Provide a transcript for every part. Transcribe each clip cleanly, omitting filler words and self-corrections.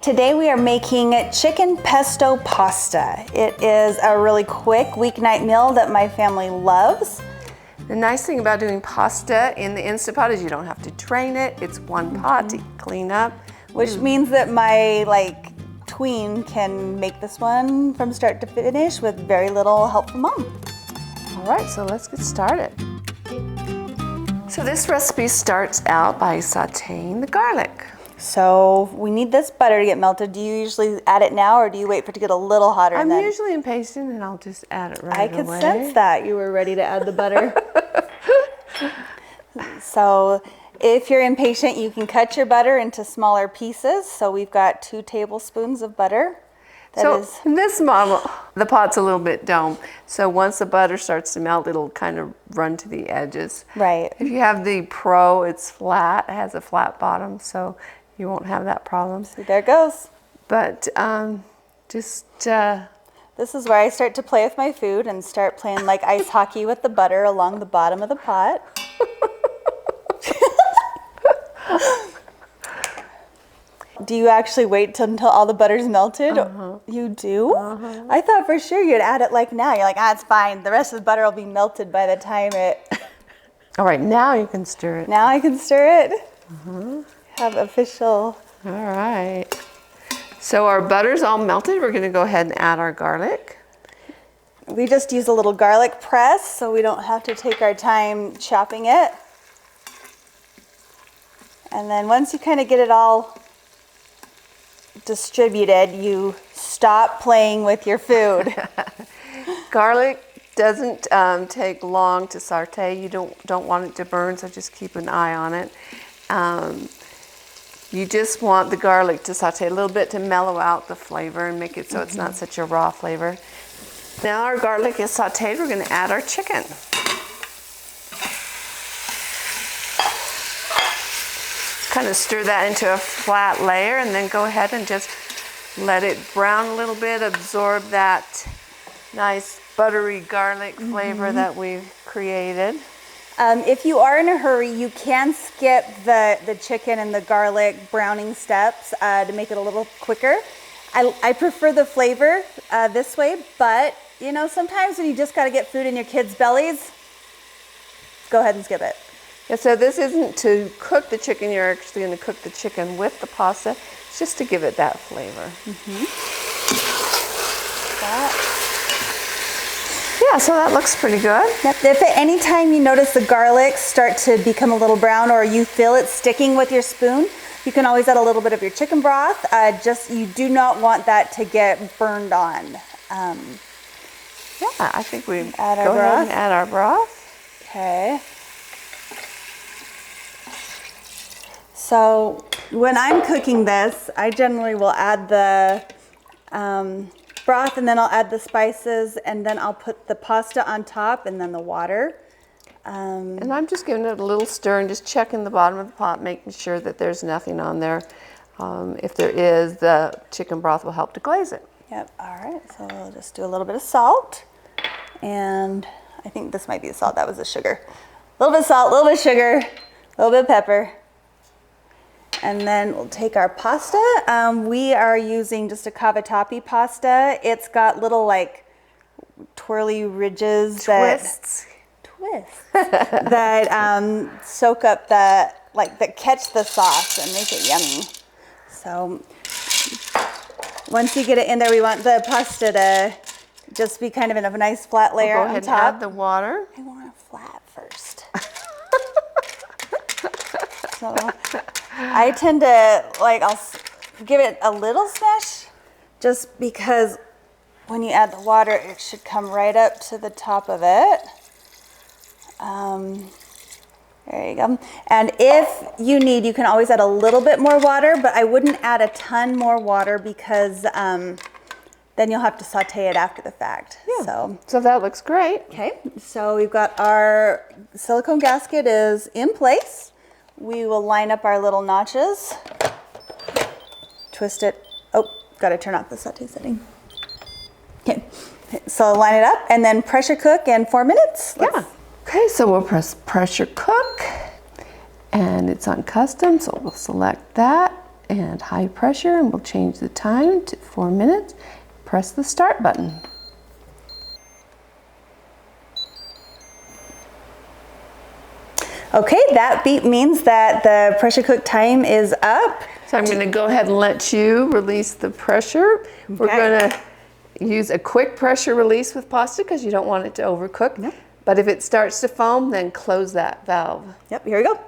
Today we are making chicken pesto pasta. It is a really quick weeknight meal that my family loves. The nice thing about doing pasta in the Instant Pot is you don't have to drain it. It's one pot to clean up. Which means that my tween can make this one from start to finish with very little help from mom. All right, so let's get started. So this recipe starts out by sauteing the garlic. So we need this butter to get melted. Do you usually add it now or do you wait for it to get a little hotter? I'm usually impatient and I'll just add it right away. I could sense that you were ready to add the butter. So if you're impatient, you can cut your butter into smaller pieces. So we've got 2 tablespoons of butter. In this model, the pot's a little bit domed. So once the butter starts to melt, it'll kind of run to the edges. Right. If you have the Pro, it's flat. It has a flat bottom, so you won't have that problem. See, there it goes. But this is where I start to play with my food and start playing like ice hockey with the butter along the bottom of the pot. Do you actually wait until all the butter's melted? You do? I thought for sure you'd add it like now. You're like, it's fine. The rest of the butter will be melted by the time it... All right, now you can stir it. Now I can stir it? Have official... All right. So our butter's all melted. We're going to go ahead and add our garlic. We just use a little garlic press so we don't have to take our time chopping it. And then once you kind of get it all distributed, you stop playing with your food. Garlic doesn't take long to saute. You don't want it to burn, so just keep an eye on it. You just want the garlic to saute a little bit to mellow out the flavor and make it so it's not such a raw flavor. Now our garlic is sauteed, we're going to add our chicken. Kind of stir that into a flat layer and then go ahead and just let it brown a little bit, absorb that nice buttery garlic flavor that we've created. If you are in a hurry, you can skip the chicken and the garlic browning steps to make it a little quicker. I prefer the flavor this way, but you know, sometimes when you just got to get food in your kids' bellies, go ahead and skip it. Yeah, so this isn't to cook the chicken, you're actually going to cook the chicken with the pasta. It's just to give it that flavor. Yeah, so that looks pretty good. Yep. If at any time you notice the garlic start to become a little brown or you feel it sticking with your spoon, you can always add a little bit of your chicken broth. You do not want that to get burned on. Yeah, I think we go ahead and add our broth. Okay. So when I'm cooking this, I generally will add the broth and then I'll add the spices and then I'll put the pasta on top and then the water. And I'm just giving it a little stir and just checking the bottom of the pot, making sure that there's nothing on there. If there is, the chicken broth will help to glaze it. Yep, all right, so we'll just do a little bit of salt. And I think this might be the salt, that was the sugar. A little bit of salt, a little bit of sugar, a little bit of pepper. And then we'll take our pasta. We are using just a cavatappi pasta. It's got little twirly ridges. Twists. That soak up that catch the sauce and make it yummy. So once you get it in there, we want the pasta to just be kind of in a nice flat layer on top. Go ahead and add the water. I want it flat first. So I tend to I'll give it a little smash just because when you add the water, it should come right up to the top of it. There you go. And if you need, you can always add a little bit more water, but I wouldn't add a ton more water because then you'll have to saute it after the fact. Yeah. So that looks great. Okay, so we've got our silicone gasket is in place. We will line up our little notches, twist it. Oh, got to turn off the saute setting. Okay, so line it up and then pressure cook in 4 minutes. Okay, so we'll press pressure cook and it's on custom, so we'll select that and high pressure, and we'll change the time to 4 minutes. Press the start button. Okay, that beep means that the pressure cook time is up. So I'm going to go ahead and let you release the pressure. We're going to use a quick pressure release with pasta because you don't want it to overcook. Nope. But if it starts to foam, then close that valve. Yep, here we go.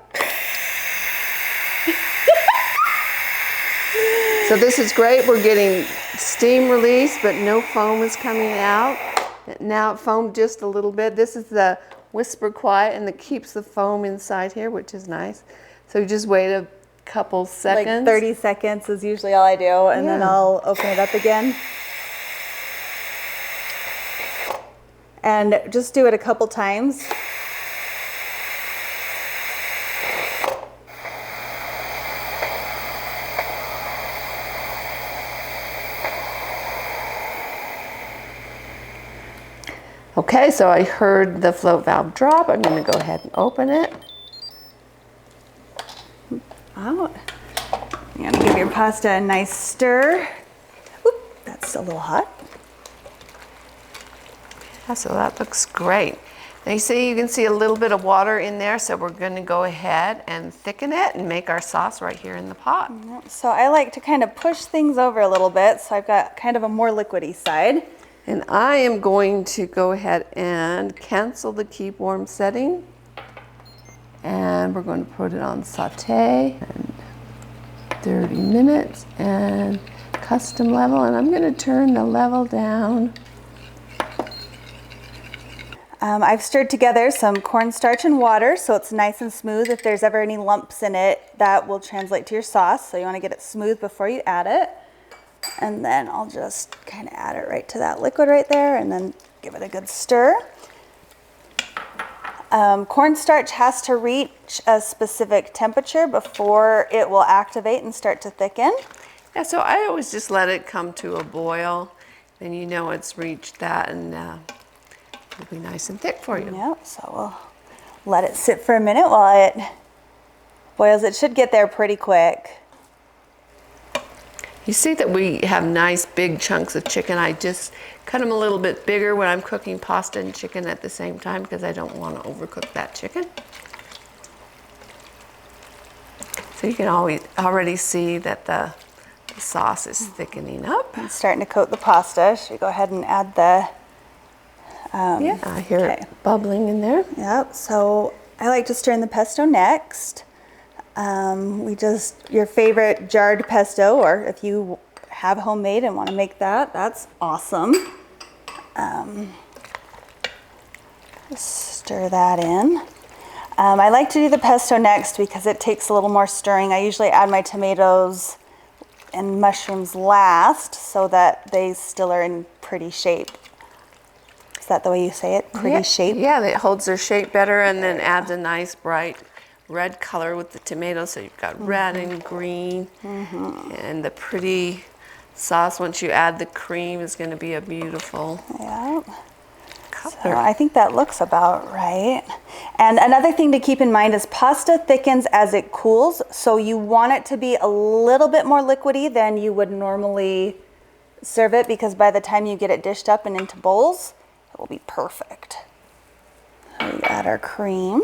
So this is great. We're getting steam release, but no foam is coming out. Now it foamed just a little bit. This is the whisper quiet, and that keeps the foam inside here, which is nice. So you just wait a couple seconds. Like 30 seconds is usually all I do, and then I'll open it up again. And just do it a couple times. Okay, so I heard the float valve drop. I'm going to go ahead and open it. Out. You're going to give your pasta a nice stir. Oop, that's a little hot. Yeah, so that looks great. Now you can see a little bit of water in there, so we're going to go ahead and thicken it and make our sauce right here in the pot. So I like to kind of push things over a little bit, so I've got kind of a more liquidy side. And I am going to go ahead and cancel the keep warm setting. And we're going to put it on saute and 30 minutes and custom level. And I'm going to turn the level down. I've stirred together some cornstarch and water so it's nice and smooth. If there's ever any lumps in it, that will translate to your sauce. So you want to get it smooth before you add it. And then I'll just kind of add it right to that liquid right there and then give it a good stir. Cornstarch has to reach a specific temperature before it will activate and start to thicken. Yeah, so I always just let it come to a boil. Then you know it's reached that, and it'll be nice and thick for you. Yep, so we'll let it sit for a minute while it boils. It should get there pretty quick. You see that we have nice big chunks of chicken. I just cut them a little bit bigger when I'm cooking pasta and chicken at the same time because I don't want to overcook that chicken. So you can already see that the sauce is thickening up. It's starting to coat the pasta. Should we go ahead and add the... yeah, I hear it bubbling in there. Yep, so I like to stir in the pesto next. Your favorite jarred pesto, or if you have homemade and want to make that, that's awesome. Stir that in. I like to do the pesto next because it takes a little more stirring. I usually add my tomatoes and mushrooms last so that they still are in pretty shape. Is that the way you say it? Pretty shape? Yeah, it holds their shape better and then adds a nice bright red color with the tomatoes. So you've got red and green, and the pretty sauce once you add the cream is going to be a beautiful color. So I think that looks about right. And another thing to keep in mind is pasta thickens as it cools, so you want it to be a little bit more liquidy than you would normally serve it, because by the time you get it dished up and into bowls, it will be perfect. So we add our cream.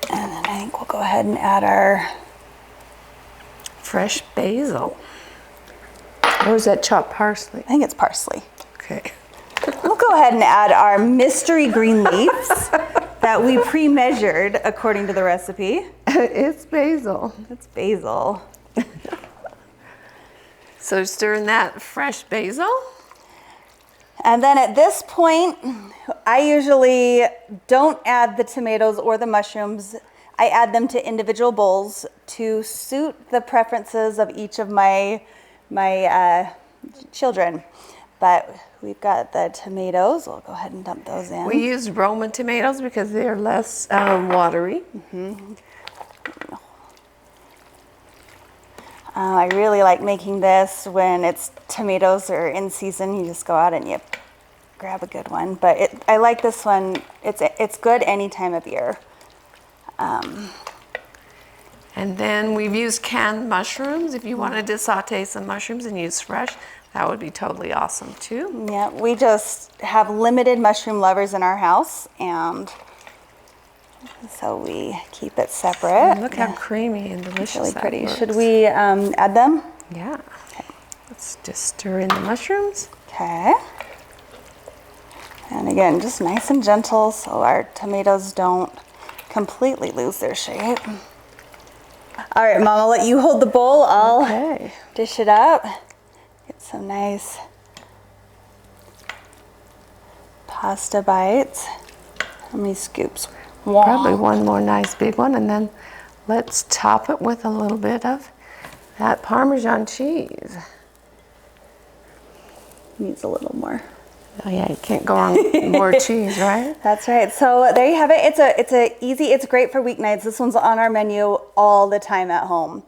And then I think we'll go ahead and add our fresh basil. Or is that chopped parsley? I think it's parsley. Okay. We'll go ahead and add our mystery green leaves that we pre-measured according to the recipe. It's basil. It's basil. So stir in that fresh basil. And then at this point, I usually don't add the tomatoes or the mushrooms. I add them to individual bowls to suit the preferences of each of my children. But we've got the tomatoes. We'll go ahead and dump those in. We use Roma tomatoes because they're less watery. I really like making this when tomatoes are in season. You just go out and you grab a good one. But I like this one. It's good any time of year. And then we've used canned mushrooms. If you wanted to saute some mushrooms and use fresh, that would be totally awesome too. Yeah, we just have limited mushroom lovers in our house, and so we keep it separate. And look how creamy and delicious Really that pretty. looks. Should we add them? Yeah. Let's just stir in the mushrooms. Okay. And again, just nice and gentle so our tomatoes don't completely lose their shape. All right, Mom, I'll let you hold the bowl. I'll dish it up. Get some nice pasta bites. How many scoops? Wow. Probably one more nice big one, and then let's top it with a little bit of that Parmesan cheese. Needs a little more. Oh yeah, you can't go wrong with more cheese, right? That's right. So there you have it. It's great for weeknights. This one's on our menu all the time at home.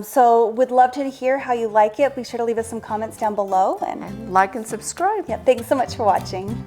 So would love to hear how you like it. Be sure to leave us some comments down below. And Like and subscribe. yeah, thanks so much for watching.